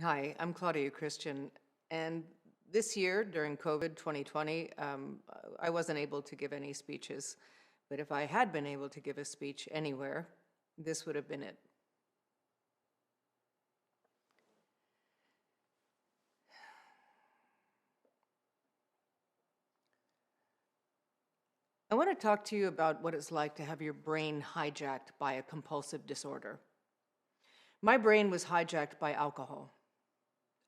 Hi, I'm Claudia Christian, and this year during COVID 2020, I wasn't able to give any speeches, but if I had been able to give a speech anywhere, this would have been it. I want to talk to you about what it's like to have your brain hijacked by a compulsive disorder. My brain was hijacked by alcohol.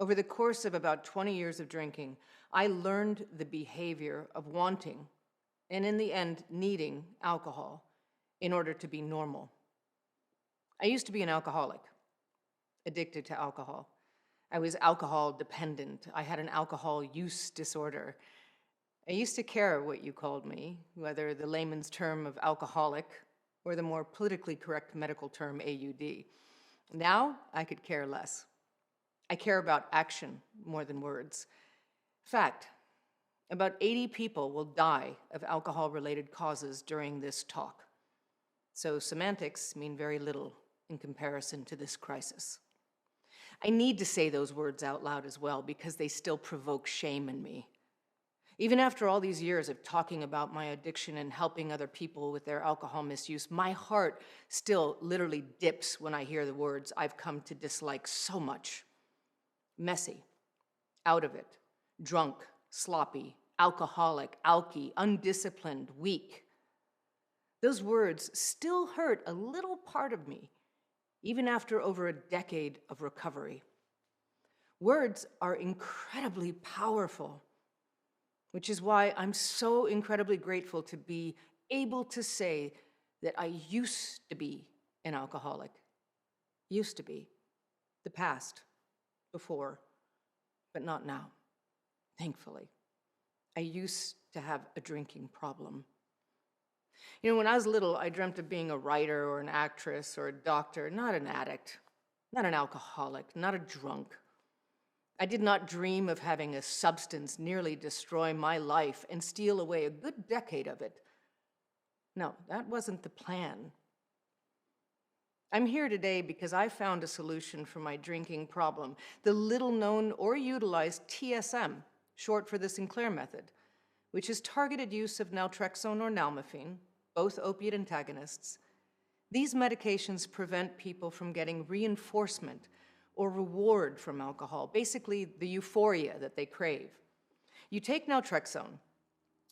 Over the course of about 20 years of drinking, I learned the behavior of wanting, and in the end, needing alcohol in order to be normal. I used to be an alcoholic, addicted to alcohol. I was alcohol dependent. I had an alcohol use disorder. I used to care what you called me, whether the layman's term of alcoholic or the more politically correct medical term AUD. Now, I could care less. I care about action more than words. Fact, about 80 people will die of alcohol-related causes during this talk. So semantics mean very little in comparison to this crisis. I need to say those words out loud as well because they still provoke shame in me. Even after all these years of talking about my addiction and helping other people with their alcohol misuse, my heart still literally dips when I hear the words I've come to dislike so much. Messy, out of it, drunk, sloppy, alcoholic, alky, undisciplined, weak. Those words still hurt a little part of me, even after over a decade of recovery. Words are incredibly powerful, which is why I'm so incredibly grateful to be able to say that I used to be an alcoholic. Used to be. The past. Before. But not now. Thankfully. I used to have a drinking problem. You know, when I was little, I dreamt of being a writer or an actress or a doctor, not an addict, not an alcoholic, not a drunk. I did not dream of having a substance nearly destroy my life and steal away a good decade of it. No, that wasn't the plan. I'm here today because I found a solution for my drinking problem, the little-known or utilized TSM, short for the Sinclair Method, which is targeted use of naltrexone or nalmefene, both opiate antagonists. These medications prevent people from getting reinforcement or reward from alcohol, basically the euphoria that they crave. You take naltrexone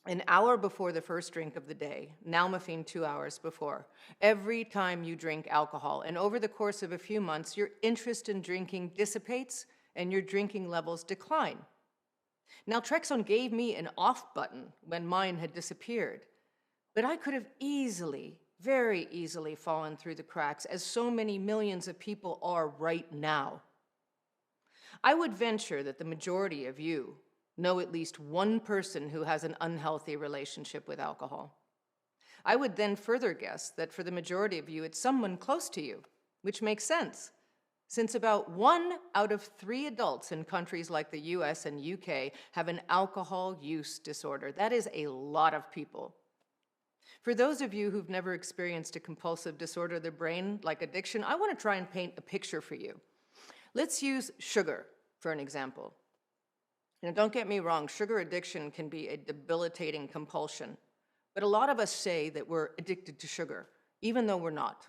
an hour before the first drink of the day, nalmefene 2 hours before, every time you drink alcohol, and over the course of a few months, your interest in drinking dissipates and your drinking levels decline. Naltrexone gave me an off button when mine had disappeared, but I could have easily, very easily fallen through the cracks, as so many millions of people are right now. I would venture that the majority of you know at least one person who has an unhealthy relationship with alcohol. I would then further guess that for the majority of you, it's someone close to you, which makes sense, since about 1 out of 3 adults in countries like the US and UK have an alcohol use disorder. That is a lot of people. For those of you who've never experienced a compulsive disorder of the brain, like addiction, I want to try and paint a picture for you. Let's use sugar for an example. Now, don't get me wrong, sugar addiction can be a debilitating compulsion, but a lot of us say that we're addicted to sugar, even though we're not.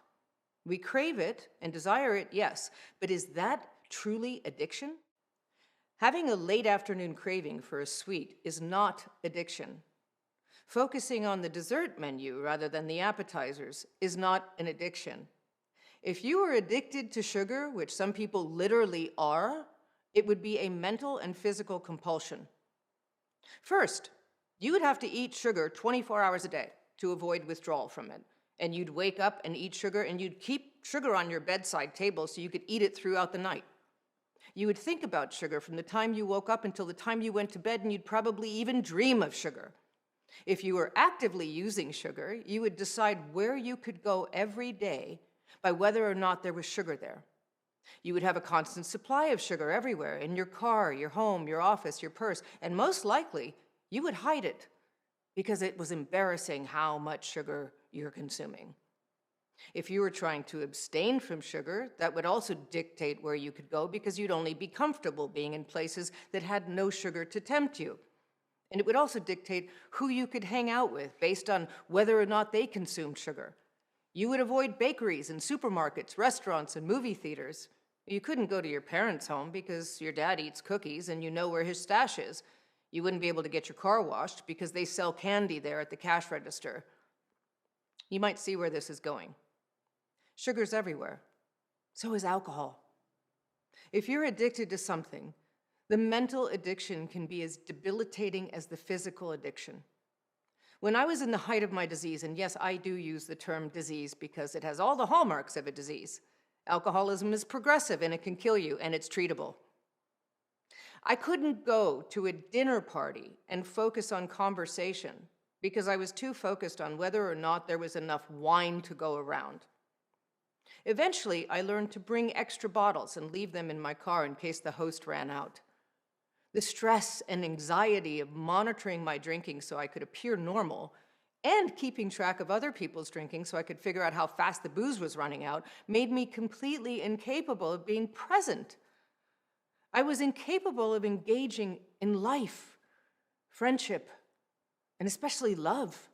We crave it and desire it, yes, but is that truly addiction? Having a late afternoon craving for a sweet is not addiction. Focusing on the dessert menu rather than the appetizers is not an addiction. If you were addicted to sugar, which some people literally are, it would be a mental and physical compulsion. First, you would have to eat sugar 24 hours a day to avoid withdrawal from it. And you'd wake up and eat sugar, and you'd keep sugar on your bedside table so you could eat it throughout the night. You would think about sugar from the time you woke up until the time you went to bed, and you'd probably even dream of sugar. If you were actively using sugar, you would decide where you could go every day by whether or not there was sugar there. You would have a constant supply of sugar everywhere, in your car, your home, your office, your purse, and most likely, you would hide it because it was embarrassing how much sugar you're consuming. If you were trying to abstain from sugar, that would also dictate where you could go because you'd only be comfortable being in places that had no sugar to tempt you. And it would also dictate who you could hang out with based on whether or not they consumed sugar. You would avoid bakeries and supermarkets, restaurants and movie theaters. You couldn't go to your parents' home because your dad eats cookies and you know where his stash is. You wouldn't be able to get your car washed because they sell candy there at the cash register. You might see where this is going. Sugar's everywhere. So is alcohol. If you're addicted to something, the mental addiction can be as debilitating as the physical addiction. When I was in the height of my disease, and yes, I do use the term disease because it has all the hallmarks of a disease. Alcoholism is progressive and it can kill you, and it's treatable. I couldn't go to a dinner party and focus on conversation because I was too focused on whether or not there was enough wine to go around. Eventually, I learned to bring extra bottles and leave them in my car in case the host ran out. The stress and anxiety of monitoring my drinking so I could appear normal and keeping track of other people's drinking so I could figure out how fast the booze was running out made me completely incapable of being present. I was incapable of engaging in life, friendship, and especially love.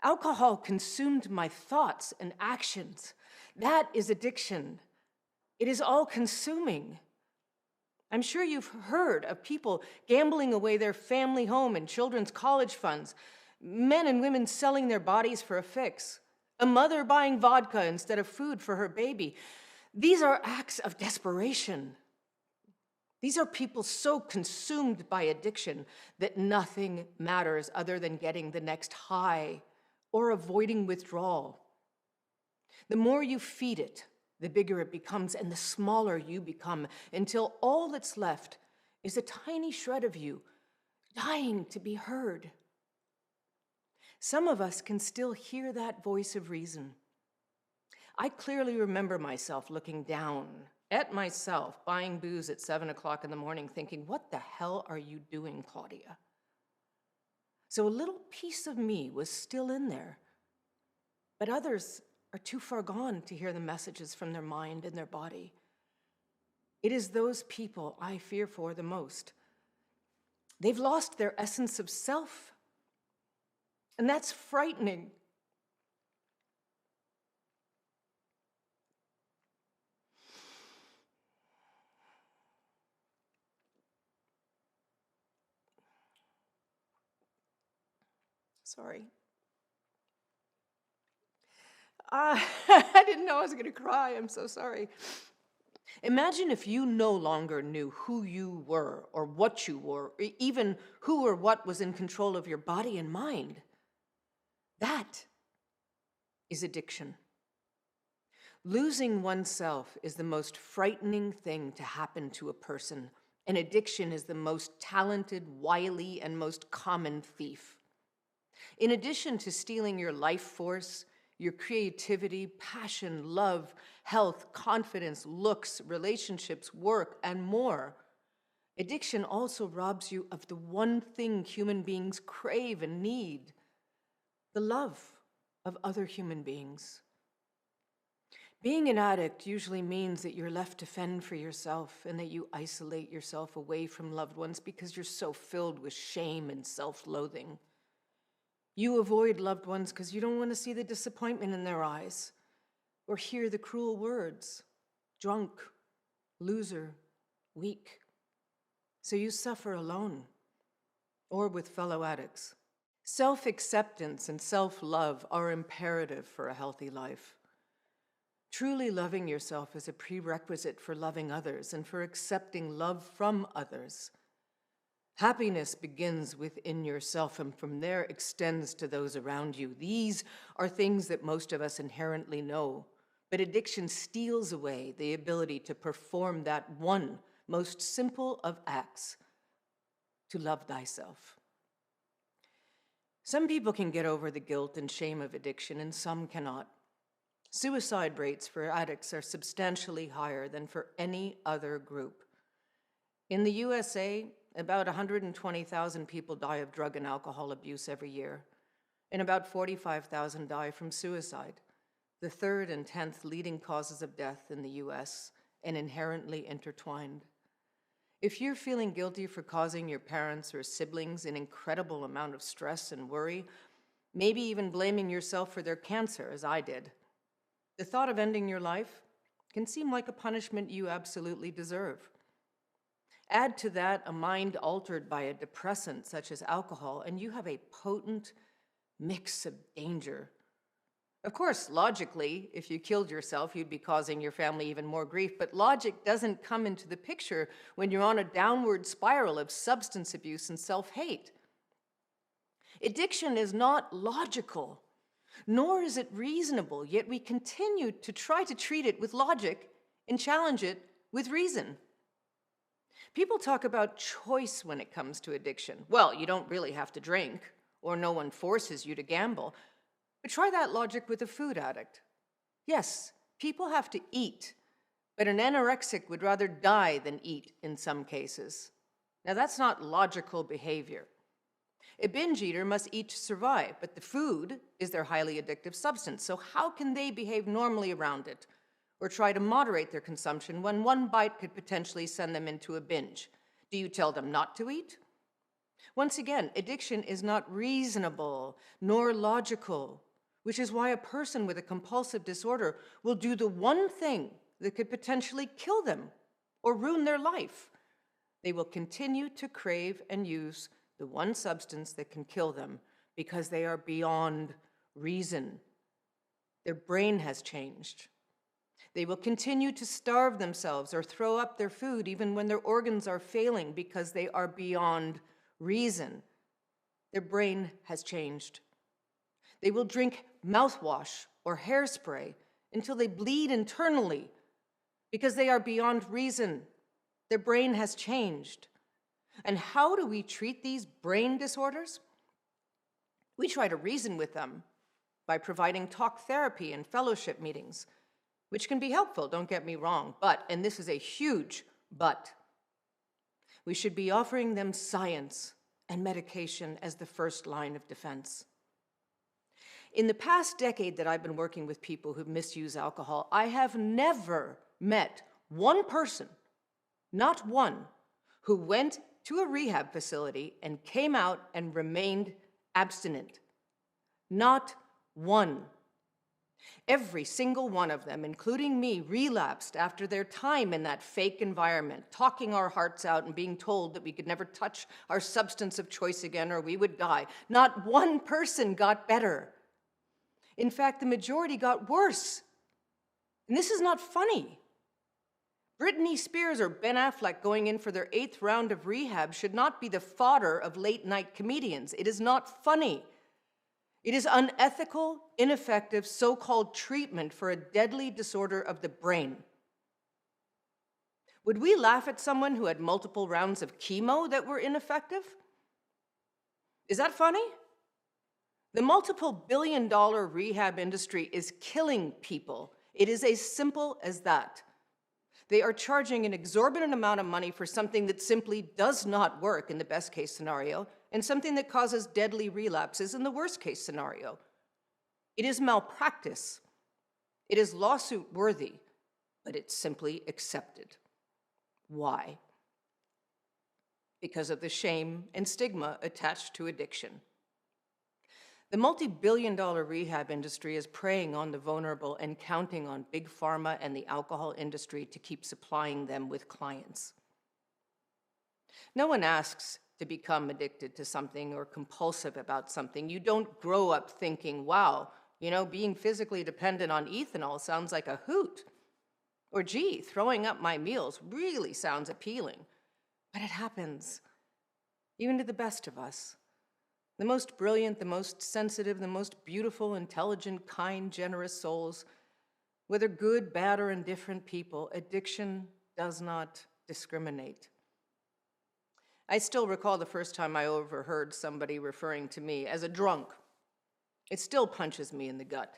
Alcohol consumed my thoughts and actions. That is addiction. It is all-consuming. I'm sure you've heard of people gambling away their family home and children's college funds, men and women selling their bodies for a fix, a mother buying vodka instead of food for her baby. These are acts of desperation. These are people so consumed by addiction that nothing matters other than getting the next high or avoiding withdrawal. The more you feed it, the bigger it becomes and the smaller you become until all that's left is a tiny shred of you dying to be heard. Some of us can still hear that voice of reason. I clearly remember myself looking down at myself, buying booze at 7 o'clock in the morning, thinking, what the hell are you doing, Claudia? So a little piece of me was still in there, but others are too far gone to hear the messages from their mind and their body. It is those people I fear for the most. They've lost their essence of self, and that's frightening. Sorry. I didn't know I was going to cry. I'm so sorry. Imagine if you no longer knew who you were or what you were, or even who or what was in control of your body and mind. That is addiction. Losing oneself is the most frightening thing to happen to a person, and addiction is the most talented, wily, and most common thief. In addition to stealing your life force, your creativity, passion, love, health, confidence, looks, relationships, work, and more, addiction also robs you of the one thing human beings crave and need, the love of other human beings. Being an addict usually means that you're left to fend for yourself and that you isolate yourself away from loved ones because you're so filled with shame and self-loathing. You avoid loved ones because you don't want to see the disappointment in their eyes or hear the cruel words, drunk, loser, weak. So you suffer alone or with fellow addicts. Self-acceptance and self-love are imperative for a healthy life. Truly loving yourself is a prerequisite for loving others and for accepting love from others. Happiness begins within yourself and from there extends to those around you. These are things that most of us inherently know, but addiction steals away the ability to perform that one most simple of acts, to love thyself. Some people can get over the guilt and shame of addiction and some cannot. Suicide rates for addicts are substantially higher than for any other group. In the USA, about 120,000 people die of drug and alcohol abuse every year, and about 45,000 die from suicide. the third and 10th leading causes of death in the US, and inherently intertwined. If you're feeling guilty for causing your parents or siblings an incredible amount of stress and worry, maybe even blaming yourself for their cancer, as I did, the thought of ending your life can seem like a punishment you absolutely deserve. Add to that a mind altered by a depressant such as alcohol, and you have a potent mix of danger. Of course, logically, if you killed yourself, you'd be causing your family even more grief, but logic doesn't come into the picture when you're on a downward spiral of substance abuse and self-hate. Addiction is not logical, nor is it reasonable, yet we continue to try to treat it with logic and challenge it with reason. People talk about choice when it comes to addiction. Well, you don't really have to drink, or no one forces you to gamble. But try that logic with a food addict. Yes, people have to eat, but an anorexic would rather die than eat in some cases. Now, that's not logical behavior. A binge eater must eat to survive, but the food is their highly addictive substance, so how can they behave normally around it or try to moderate their consumption when one bite could potentially send them into a binge? Do you tell them not to eat? Once again, addiction is not reasonable nor logical, which is why a person with a compulsive disorder will do the one thing that could potentially kill them or ruin their life. They will continue to crave and use the one substance that can kill them because they are beyond reason. Their brain has changed. They will continue to starve themselves or throw up their food even when their organs are failing because they are beyond reason. Their brain has changed. They will drink mouthwash or hairspray until they bleed internally because they are beyond reason. Their brain has changed. And how do we treat these brain disorders? We try to reason with them by providing talk therapy and fellowship meetings, which can be helpful, don't get me wrong, but, and this is a huge but, we should be offering them science and medication as the first line of defense. In the past decade that I've been working with people who misuse alcohol, I have never met one person, not one, who went to a rehab facility and came out and remained abstinent. Not one. Every single one of them, including me, relapsed after their time in that fake environment, talking our hearts out and being told that we could never touch our substance of choice again or we would die. Not one person got better. In fact, the majority got worse. And this is not funny. Britney Spears or Ben Affleck going in for their 8th round of rehab should not be the fodder of late-night comedians. It is not funny. It is unethical, ineffective, so-called treatment for a deadly disorder of the brain. Would we laugh at someone who had multiple rounds of chemo that were ineffective? Is that funny? The multiple billion-dollar rehab industry is killing people. It is as simple as that. They are charging an exorbitant amount of money for something that simply does not work in the best-case scenario, and something that causes deadly relapses in the worst-case scenario. It is malpractice. It is lawsuit-worthy, but it's simply accepted. Why? Because of the shame and stigma attached to addiction. The multi-billion-dollar rehab industry is preying on the vulnerable and counting on big pharma and the alcohol industry to keep supplying them with clients. No one asks to become addicted to something or compulsive about something. You don't grow up thinking, wow, being physically dependent on ethanol sounds like a hoot. Or, gee, throwing up my meals really sounds appealing. But it happens, even to the best of us. The most brilliant, the most sensitive, the most beautiful, intelligent, kind, generous souls, whether good, bad, or indifferent people, addiction does not discriminate. I still recall the first time I overheard somebody referring to me as a drunk. It still punches me in the gut.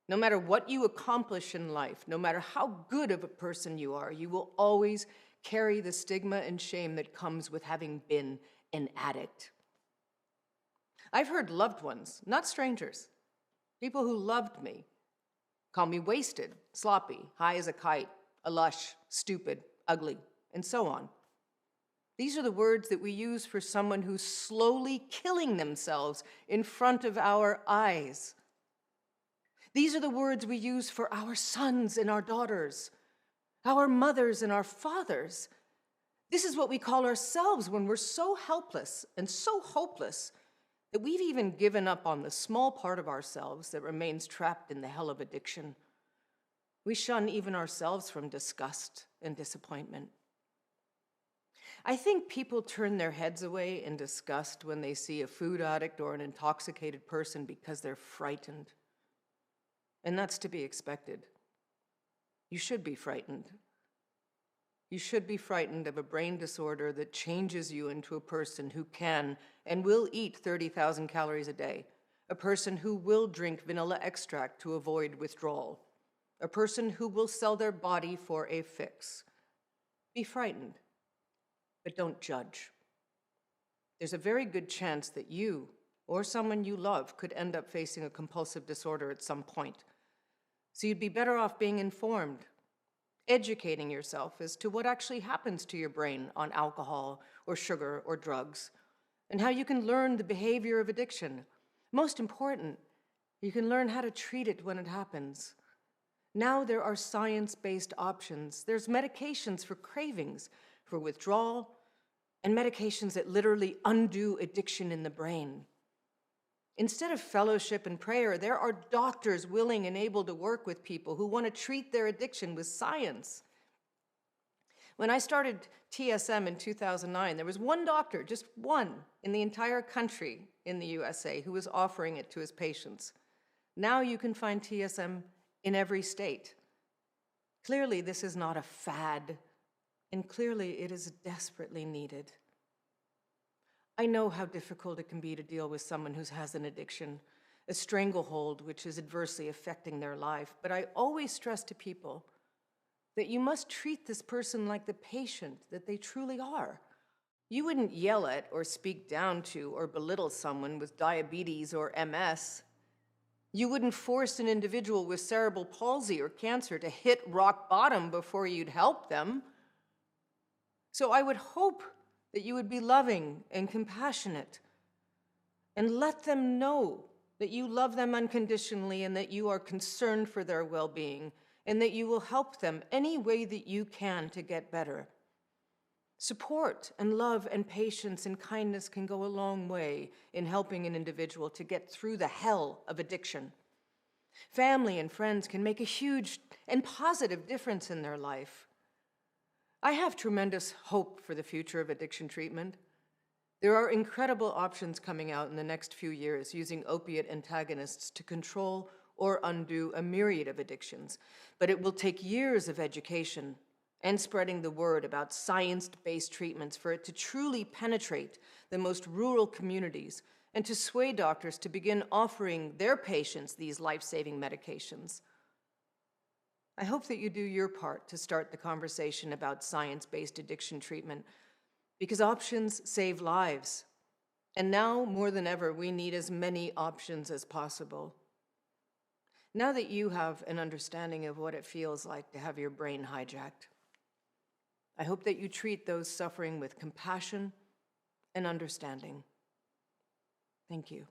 No matter what you accomplish in life, no matter how good of a person you are, you will always carry the stigma and shame that comes with having been an addict. I've heard loved ones, not strangers, people who loved me, Call me wasted, sloppy, high as a kite, a lush, stupid, ugly, and so on. These are the words that we use for someone who's slowly killing themselves in front of our eyes. These are the words we use for our sons and our daughters, our mothers and our fathers. This is what we call ourselves when we're so helpless and so hopeless that we've even given up on the small part of ourselves that remains trapped in the hell of addiction. We shun even ourselves from disgust and disappointment. I think people turn their heads away in disgust when they see a food addict or an intoxicated person because they're frightened. And that's to be expected. You should be frightened. You should be frightened of a brain disorder that changes you into a person who can and will eat 30,000 calories a day, a person who will drink vanilla extract to avoid withdrawal, a person who will sell their body for a fix. Be frightened, but don't judge. There's a very good chance that you or someone you love could end up facing a compulsive disorder at some point. So you'd be better off being informed, educating yourself as to what actually happens to your brain on alcohol or sugar or drugs, and how you can learn the behavior of addiction. Most important, you can learn how to treat it when it happens. Now there are science-based options. There's medications for cravings, for withdrawal, and medications that literally undo addiction in the brain. Instead of fellowship and prayer, there are doctors willing and able to work with people who want to treat their addiction with science. When I started TSM in 2009, there was one doctor, just one, in the entire country in the USA who was offering it to his patients. Now you can find TSM in every state. Clearly, this is not a fad, and clearly it is desperately needed. I know how difficult it can be to deal with someone who has an addiction, a stranglehold which is adversely affecting their life, but I always stress to people that you must treat this person like the patient that they truly are. You wouldn't yell at or speak down to or belittle someone with diabetes or MS. You wouldn't force an individual with cerebral palsy or cancer to hit rock bottom before you'd help them. So I would hope that you would be loving and compassionate and let them know that you love them unconditionally and that you are concerned for their well-being and that you will help them any way that you can to get better. Support and love and patience and kindness can go a long way in helping an individual to get through the hell of addiction. Family and friends can make a huge and positive difference in their life. I have tremendous hope for the future of addiction treatment. There are incredible options coming out in the next few years using opiate antagonists to control or undo a myriad of addictions, but it will take years of education and spreading the word about science-based treatments for it to truly penetrate the most rural communities and to sway doctors to begin offering their patients these life-saving medications. I hope that you do your part to start the conversation about science-based addiction treatment, because options save lives. And now, more than ever, we need as many options as possible. Now that you have an understanding of what it feels like to have your brain hijacked, I hope that you treat those suffering with compassion and understanding. Thank you.